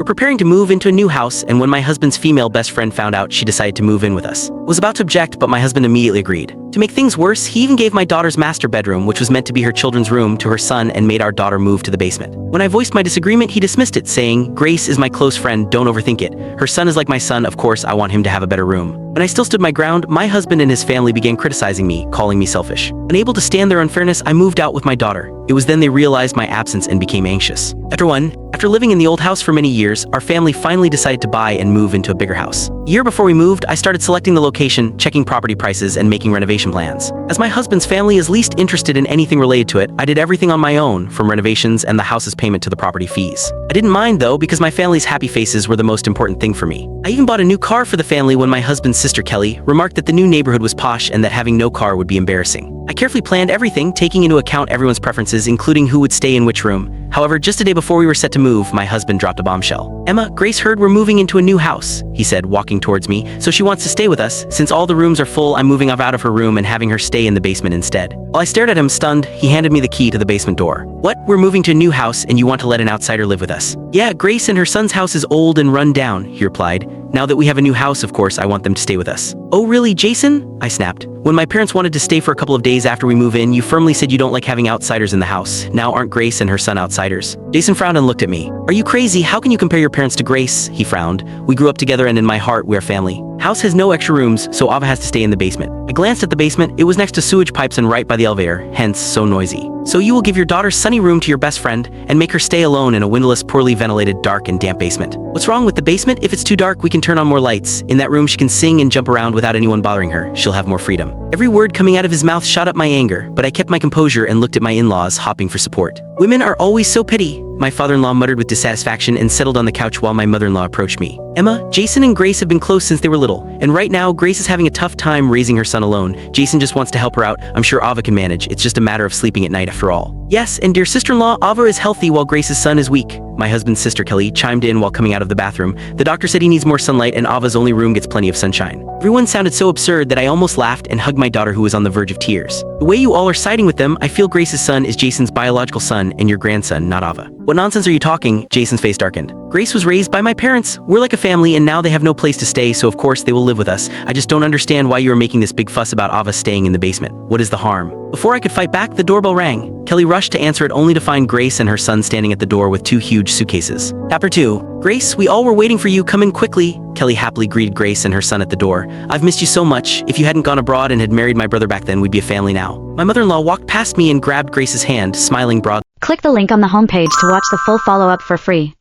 We're preparing to move into a new house, and when my husband's female best friend found out, she decided to move in with us. Was about to object, but my husband immediately agreed. To make things worse, he even gave my daughter's master bedroom, which was meant to be her children's room, to her son and made our daughter move to the basement. When I voiced my disagreement, he dismissed it, saying, "Grace is my close friend, don't overthink it. Her son is like my son, of course I want him to have a better room." When I still stood my ground, my husband and his family began criticizing me, calling me selfish. Unable to stand their unfairness, I moved out with my daughter. It was then they realized my absence and became anxious. After living in the old house for many years, our family finally decided to buy and move into a bigger house. A year before we moved, I started selecting the location, checking property prices, and making renovation plans. As my husband's family is least interested in anything related to it, I did everything on my own, from renovations and the house's payment to the property fees. I didn't mind though, because my family's happy faces were the most important thing for me. I even bought a new car for the family when my husband's sister Kelly remarked that the new neighborhood was posh and that having no car would be embarrassing. I carefully planned everything, taking into account everyone's preferences, including who would stay in which room. However, just a day before we were set to move, my husband dropped a bombshell. "Emma, Grace heard we're moving into a new house," he said, walking towards me, "so she wants to stay with us. Since all the rooms are full, I'm moving out of her room and having her stay in the basement instead." While I stared at him stunned, he handed me the key to the basement door. "What? We're moving to a new house and you want to let an outsider live with us?" "Yeah, Grace and her son's house is old and run down," he replied. "Now that we have a new house, of course, I want them to stay with us." "Oh really, Jason?" I snapped. "When my parents wanted to stay for a couple of days after we move in, you firmly said you don't like having outsiders in the house. Now aren't Grace and her son outsiders?" Jason frowned and looked at me. "Are you crazy? How can you compare your parents to Grace?" He frowned. "We grew up together and in my heart, we're family. House has no extra rooms, so Ava has to stay in the basement." I glanced at the basement. It was next to sewage pipes and right by the elevator, hence so noisy. "So you will give your daughter's sunny room to your best friend and make her stay alone in a windowless, poorly ventilated, dark and damp basement. What's wrong with the basement? If it's too dark, we can turn on more lights. In that room, she can sing and jump around without anyone bothering her. She'll have more freedom." Every word coming out of his mouth shot up my anger, but I kept my composure and looked at my in-laws, hopping for support. "Women are always so petty," my father-in-law muttered with dissatisfaction and settled on the couch while my mother-in-law approached me. "Emma, Jason and Grace have been close since they were little, and right now Grace is having a tough time raising her son alone. Jason just wants to help her out. I'm sure Ava can manage. It's just a matter of sleeping at night after all." "Yes, and dear sister-in-law, Ava is healthy while Grace's son is weak," my husband's sister Kelly chimed in while coming out of the bathroom. "The doctor said he needs more sunlight and Ava's only room gets plenty of sunshine." Everyone sounded so absurd that I almost laughed and hugged my daughter who was on the verge of tears. "The way you all are siding with them, I feel Grace's son is Jason's biological son and your grandson, not Ava." "What nonsense are you talking?" Jason's face darkened. "Grace was raised by my parents. We're like a family and now they have no place to stay, so of course they will live with us. I just don't understand why you are making this big fuss about Ava staying in the basement. What is the harm?" Before I could fight back, the doorbell rang. Kelly rushed to answer it only to find Grace and her son standing at the door with 2 huge suitcases. Chapter 2. "Grace, we all were waiting for you. Come in quickly." Kelly happily greeted Grace and her son at the door. "I've missed you so much. If you hadn't gone abroad and had married my brother back then, we'd be a family now." My mother-in-law walked past me and grabbed Grace's hand, smiling broadly. Click the link on the homepage to watch the full follow-up for free.